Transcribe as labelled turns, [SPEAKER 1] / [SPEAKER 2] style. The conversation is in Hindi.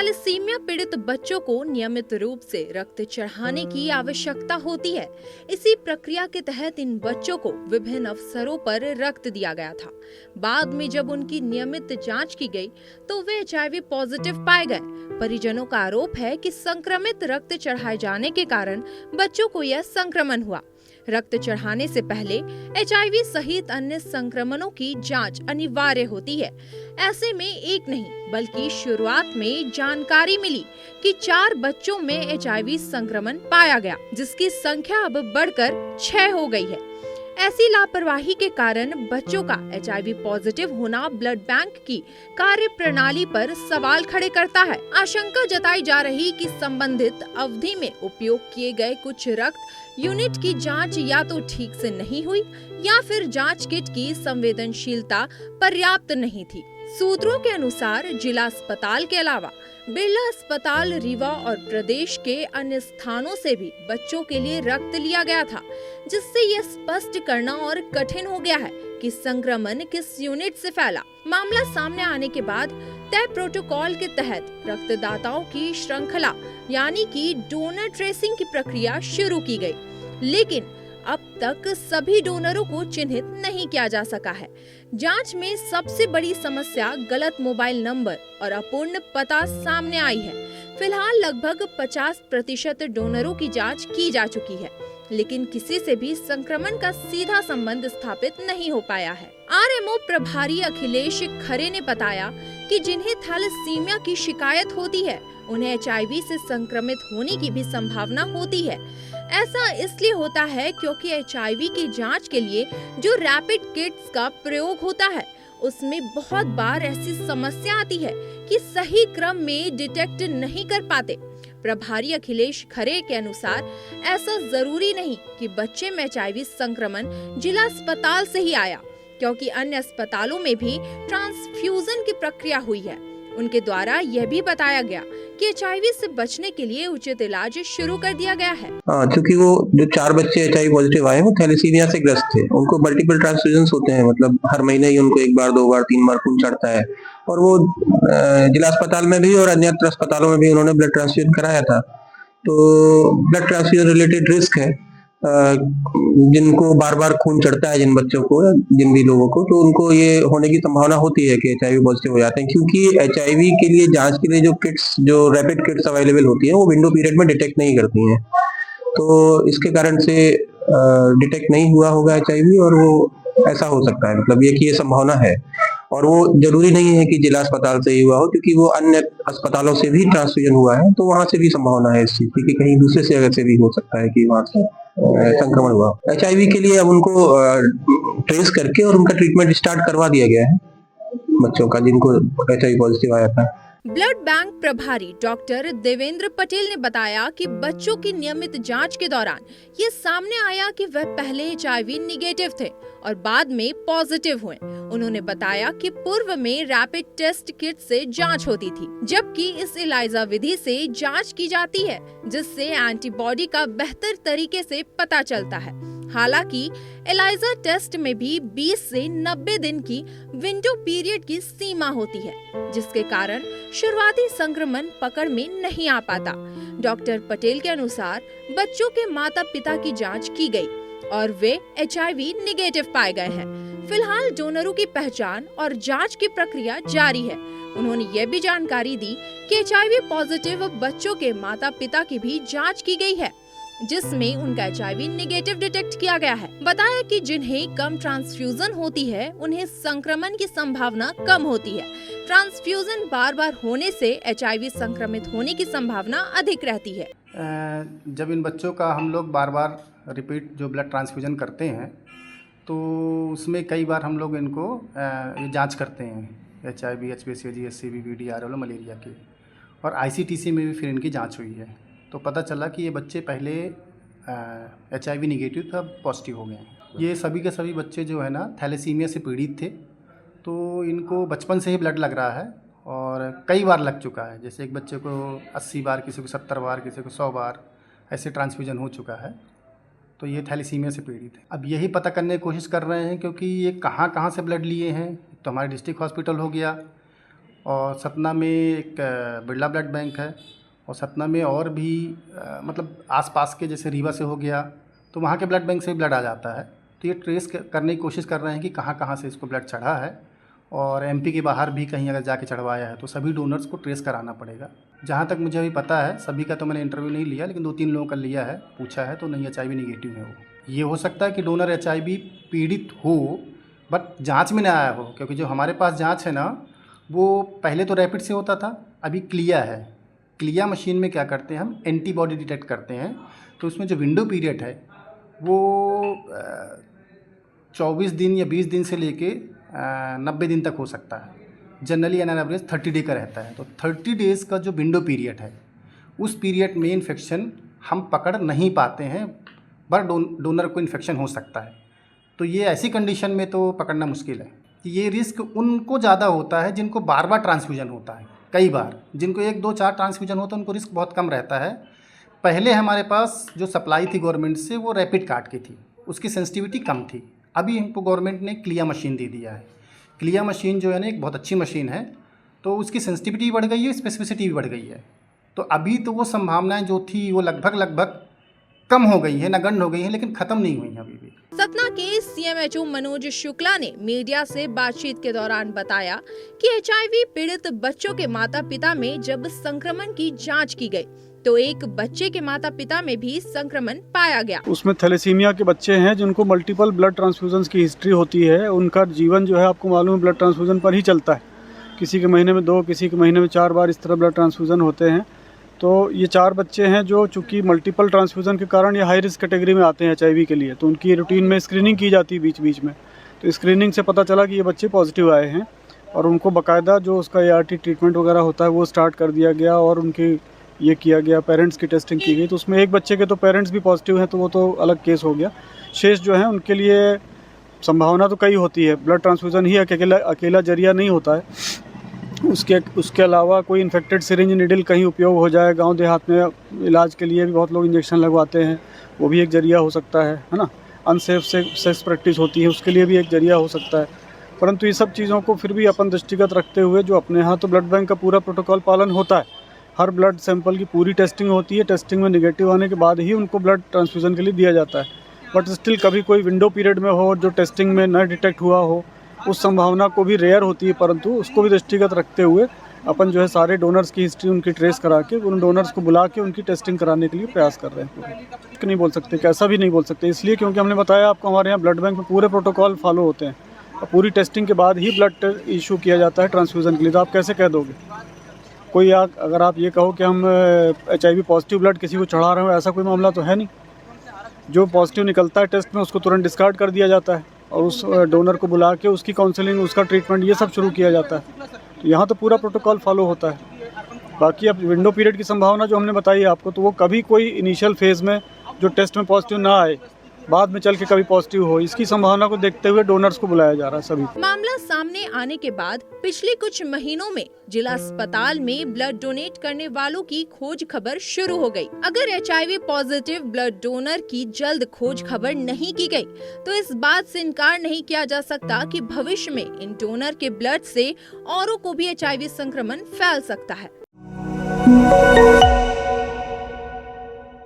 [SPEAKER 1] थैलेसीमिया पीड़ित बच्चों को नियमित रूप से रक्त चढ़ाने की आवश्यकता होती है। इसी प्रक्रिया के तहत इन बच्चों को विभिन्न अवसरों पर रक्त दिया गया था। बाद में जब उनकी नियमित जांच की गई तो वे एचआईवी पॉजिटिव पाए गए। परिजनों का आरोप है कि संक्रमित रक्त चढ़ाए जाने के कारण बच्चों को यह संक्रमण हुआ। रक्त चढ़ाने से पहले एचआईवी सहित अन्य संक्रमणों की जांच अनिवार्य होती है। ऐसे में एक नहीं बल्कि शुरुआत में जानकारी मिली कि 4 बच्चों में एचआईवी संक्रमण पाया गया, जिसकी संख्या अब बढ़कर 6 हो गई है। ऐसी लापरवाही के कारण बच्चों का एचआईवी पॉजिटिव होना ब्लड बैंक की कार्य प्रणाली पर सवाल खड़े करता है। आशंका जताई जा रही कि संबंधित अवधि में उपयोग किए गए कुछ रक्त यूनिट की जांच या तो ठीक से नहीं हुई या फिर जांच किट की संवेदनशीलता पर्याप्त नहीं थी। सूत्रों के अनुसार जिला अस्पताल के अलावा बिरला अस्पताल रीवा और प्रदेश के अन्य स्थानों से भी बच्चों के लिए रक्त लिया गया था, जिससे यह स्पष्ट करना और कठिन हो गया है कि संक्रमण किस यूनिट से फैला। मामला सामने आने के बाद तय प्रोटोकॉल के तहत रक्तदाताओं की श्रृंखला यानी कि डोनर ट्रेसिंग की प्रक्रिया शुरू की गई, लेकिन अब तक सभी डोनरों को चिन्हित नहीं किया जा सका है। जांच में सबसे बड़ी समस्या गलत मोबाइल नंबर और अपूर्ण पता सामने आई है। फिलहाल लगभग 50% डोनरों की जांच की जा चुकी है, लेकिन किसी से भी संक्रमण का सीधा संबंध स्थापित नहीं हो पाया है। आरएमओ प्रभारी अखिलेश खरे ने बताया कि जिन्हें थैलेसीमिया की शिकायत होती है, उन्हें एचआईवी से संक्रमित होने की भी संभावना होती है। ऐसा इसलिए होता है क्योंकि एचआईवी की जांच के लिए जो रैपिड किट्स का प्रयोग होता है, उसमें बहुत बार ऐसी समस्या आती है कि सही क्रम में डिटेक्ट नहीं कर पाते। प्रभारी अखिलेश खरे के अनुसार ऐसा जरूरी नहीं कि बच्चे में एचआईवी संक्रमण जिला अस्पताल से ही आया, क्योंकि अन्य अस्पतालों में भी ट्रांसफ्यूजन की प्रक्रिया हुई है। उनके द्वारा यह भी बताया गया कि एचआईवी से बचने के लिए उचित इलाज शुरू कर दिया गया है।
[SPEAKER 2] क्योंकि वो जो 4 बच्चे एचआईवी पॉजिटिव आए वो थैलेसीमिया से ग्रस्त थे। उनको मल्टीपल ट्रांसफ्यूजन होते हैं, मतलब हर महीने ही उनको 1 बार 2 बार 3 बार खून चढ़ता है, और वो जिला अस्पताल में भी और अन्यत्र अस्पतालों में भी उन्होंने ब्लड ट्रांसफ्यूजन कराया था। तो ब्लड ट्रांसफ्यूजन रिलेटेड रिस्क है। जिनको बार बार खून चढ़ता है, जिन बच्चों को, जिन भी लोगों को, तो उनको ये होने की संभावना होती है कि एचआईवी पॉजिटिव हो जाते हैं, क्योंकि एचआईवी के लिए जांच के लिए जो किट्स, जो रैपिड किट्स अवेलेबल होती है, वो विंडो पीरियड में डिटेक्ट नहीं करती हैं। तो इसके कारण से डिटेक्ट नहीं हुआ होगा एचआईवी, और वो ऐसा हो सकता है, मतलब ये कि ये संभावना है। और वो जरूरी नहीं है कि जिला अस्पताल से ही हुआ हो, क्योंकि वो अन्य अस्पतालों से भी ट्रांसफ्यूजन हुआ है, तो वहां से भी संभावना है इस चीज की कि कहीं दूसरे जगह से भी हो सकता है कि वहां से संक्रमण हुआ। एचआईवी के लिए अब उनको ट्रेस करके और उनका ट्रीटमेंट स्टार्ट करवा दिया गया है बच्चों का जिनको एचआईवी पॉजिटिव आया था।
[SPEAKER 1] ब्लड बैंक प्रभारी डॉक्टर देवेंद्र पटेल ने बताया कि बच्चों की नियमित जांच के दौरान ये सामने आया कि वह पहले एचआईवी निगेटिव थे और बाद में पॉजिटिव हुए। उन्होंने बताया कि पूर्व में रैपिड टेस्ट किट से जांच होती थी, जबकि इस इलाइजा विधि से जांच की जाती है, जिससे एंटीबॉडी का बेहतर तरीके से पता चलता है। हालांकि एलाइजा टेस्ट में भी 20 से 90 दिन की विंडो पीरियड की सीमा होती है, जिसके कारण शुरुआती संक्रमण पकड़ में नहीं आ पाता। डॉक्टर पटेल के अनुसार बच्चों के माता पिता की जांच की गई और वे एचआईवी निगेटिव पाए गए हैं। फिलहाल डोनरों की पहचान और जांच की प्रक्रिया जारी है। उन्होंने ये भी जानकारी दी कि एचआईवी पॉजिटिव बच्चों के माता पिता की भी जांच की गई है, जिसमें उनका एचआईवी नेगेटिव डिटेक्ट किया गया है। बताया कि जिन्हें कम ट्रांसफ्यूजन होती है, उन्हें संक्रमण की संभावना कम होती है। ट्रांसफ्यूजन बार बार होने से एचआईवी संक्रमित होने की संभावना अधिक रहती है।
[SPEAKER 3] जब इन बच्चों का हम लोग बार बार रिपीट जो ब्लड ट्रांसफ्यूजन करते हैं, तो उसमें कई बार हम लोग इनको ये जाँच करते हैं एचआईवी, एचपीसीवी, एचसीवी, वीडीआरएल, मलेरिया की, और आईसीटीसी में भी फिर इनकी जाँच हुई है। तो पता चला कि ये बच्चे पहले एचआईवी निगेटिव था, पॉजिटिव हो गए हैं। ये सभी के सभी बच्चे जो है ना थैलेसीमिया से पीड़ित थे, तो इनको बचपन से ही ब्लड लग रहा है और कई बार लग चुका है। जैसे एक बच्चे को 80 बार, किसी को 70 बार, किसी को 100 बार ऐसे ट्रांसफ्यूजन हो चुका है। तो ये थैलेसीमिया से पीड़ित है। अब यही पता करने की कोशिश कर रहे हैं क्योंकि ये कहाँ कहाँ से ब्लड लिए हैं। तो हमारे डिस्ट्रिक्ट हॉस्पिटल हो गया, और सतना में एक बिरला ब्लड बैंक है, और सतना में और भी मतलब आसपास के जैसे रीवा से हो गया, तो वहाँ के ब्लड बैंक से भी ब्लड आ जाता है। तो ये ट्रेस करने की कोशिश कर रहे हैं कि कहाँ कहाँ से इसको ब्लड चढ़ा है, और एमपी के बाहर भी कहीं अगर जाके चढ़वाया है तो सभी डोनर्स को ट्रेस कराना पड़ेगा। जहाँ तक मुझे अभी पता है, सभी का तो मैंने इंटरव्यू नहीं लिया, लेकिन 2-3 लोगों का लिया है, पूछा है, तो नहीं HIV नेगेटिव है वो। ये हो सकता है कि डोनर HIV पीड़ित हो बट जांच में ना आया हो, क्योंकि जो हमारे पास जांच है ना, वो पहले तो रैपिड से होता था, अभी क्लिया है। क्लिया मशीन में क्या करते हैं, हम एंटीबॉडी डिटेक्ट करते हैं, तो उसमें जो विंडो पीरियड है वो 24 दिन या 20 दिन से लेके 90 दिन तक हो सकता है। जनरली एन एवरेज 30 डे का रहता है। तो 30 डेज़ का जो विंडो पीरियड है, उस पीरियड में इन्फेक्शन हम पकड़ नहीं पाते हैं, पर डोनर को इन्फेक्शन हो सकता है। तो ये ऐसी कंडीशन में तो पकड़ना मुश्किल है। ये रिस्क उनको ज़्यादा होता है जिनको बार बार ट्रांसफ्यूजन होता है। कई बार जिनको 1, 2, 4 ट्रांसफ्यूजन होता है उनको रिस्क बहुत कम रहता है। पहले हमारे पास जो सप्लाई थी गवर्नमेंट से, वो रैपिड कार्ड की थी, उसकी सेंसिटिविटी कम थी। अभी हमको गवर्नमेंट ने क्लिया मशीन दे दिया है। क्लिया मशीन जो है ना, एक बहुत अच्छी मशीन है, तो उसकी सेंसिटिविटी बढ़ गई है, स्पेसिफिसिटी भी बढ़ गई है। तो अभी तो वो संभावनाएं जो थी वो लगभग कम हो गई है, नगण्य हो गई है, लेकिन ख़त्म नहीं हुई हैं अभी भी।
[SPEAKER 1] सतना के CMHO मनोज शुक्ला ने मीडिया से बातचीत के दौरान बताया कि HIV पीड़ित बच्चों के माता पिता में जब संक्रमण की जांच की गई तो एक बच्चे के माता पिता में भी संक्रमण पाया गया।
[SPEAKER 4] उसमें थैलेसीमिया के बच्चे हैं जिनको मल्टीपल ब्लड ट्रांसफ्यूजन की हिस्ट्री होती है। उनका जीवन जो है आपको मालूम है ब्लड ट्रांसफ्यूजन पर ही चलता है। किसी के महीने में 2, किसी के महीने में 4 बार इस तरह ब्लड ट्रांसफ्यूजन होते हैं। तो ये 4 बच्चे हैं जो चूँकि मल्टीपल ट्रांसफ्यूजन के कारण ये हाई रिस्क कैटेगरी में आते हैं HIV के लिए। तो उनकी रूटीन में स्क्रीनिंग की जाती है बीच बीच में। तो स्क्रीनिंग से पता चला कि ये बच्चे पॉजिटिव आए हैं, और उनको बाकायदा जो उसका ART ट्रीटमेंट वगैरह होता है वो स्टार्ट कर दिया गया, और उनकी ये किया गया, पेरेंट्स की टेस्टिंग की गई। तो उसमें एक बच्चे के तो पेरेंट्स भी पॉजिटिव हैं, तो वो तो अलग केस हो गया। शेष जो हैं उनके लिए संभावना तो कई होती है। ब्लड ट्रांसफ्यूजन ही अकेला जरिया नहीं होता है। उसके अलावा कोई इन्फेक्टेड सिरिंज नीडल कहीं उपयोग हो जाए, गांव देहात में इलाज के लिए भी बहुत लोग इंजेक्शन लगवाते हैं, वो भी एक जरिया हो सकता है ना। अनसेफ सेक्स प्रैक्टिस होती है, उसके लिए भी एक जरिया हो सकता है। परंतु ये सब चीज़ों को फिर भी अपन दृष्टिगत रखते हुए जो अपने यहाँ तो ब्लड बैंक का पूरा प्रोटोकॉल पालन होता है। हर ब्लड सैंपल की पूरी टेस्टिंग होती है। टेस्टिंग में निगेटिव आने के बाद ही उनको ब्लड ट्रांसफ्यूज़न के लिए दिया जाता है। बट स्टिल कभी कोई विंडो पीरियड में हो जो टेस्टिंग में न डिटेक्ट हुआ हो, उस संभावना को भी रेयर होती है, परंतु उसको भी दृष्टिगत रखते हुए अपन जो है सारे डोनर्स की हिस्ट्री उनकी ट्रेस करा के उन डोनर्स को बुला के उनकी टेस्टिंग कराने के लिए प्रयास कर रहे हैं। नहीं बोल सकते, कैसा भी नहीं बोल सकते, इसलिए क्योंकि हमने बताया आपको हमारे यहाँ ब्लड बैंक में पूरे प्रोटोकॉल फॉलो होते हैं और पूरी टेस्टिंग के बाद ही ब्लड इशू किया जाता है ट्रांसफ्यूज़न के लिए। तो आप कैसे कह दोगे कोई अगर आप ये कहो कि हम HIV पॉजिटिव ब्लड किसी को चढ़ा रहे हो, ऐसा कोई मामला तो है नहीं। जो पॉजिटिव निकलता है टेस्ट में उसको तुरंत डिस्कार्ड कर दिया जाता है और उस डोनर को बुला के उसकी काउंसलिंग, उसका ट्रीटमेंट, ये सब शुरू किया जाता है। तो यहाँ तो पूरा प्रोटोकॉल फॉलो होता है। बाकी अब विंडो पीरियड की संभावना जो हमने बताई है आपको, तो वो कभी कोई इनिशियल फेज़ में जो टेस्ट में पॉजिटिव ना आए, बाद में चल के कभी पॉजिटिव हो, इसकी संभावना को देखते हुए डोनर्स को बुलाया जा रहा है सभी।
[SPEAKER 1] मामला सामने आने के बाद पिछले कुछ महीनों में जिला अस्पताल में ब्लड डोनेट करने वालों की खोज खबर शुरू हो गई। अगर HIV पॉजिटिव ब्लड डोनर की जल्द खोज खबर नहीं की गई, तो इस बात से इनकार नहीं किया जा सकता कि भविष्य में इन डोनर के ब्लड से औरों को भी HIV संक्रमण फैल सकता है।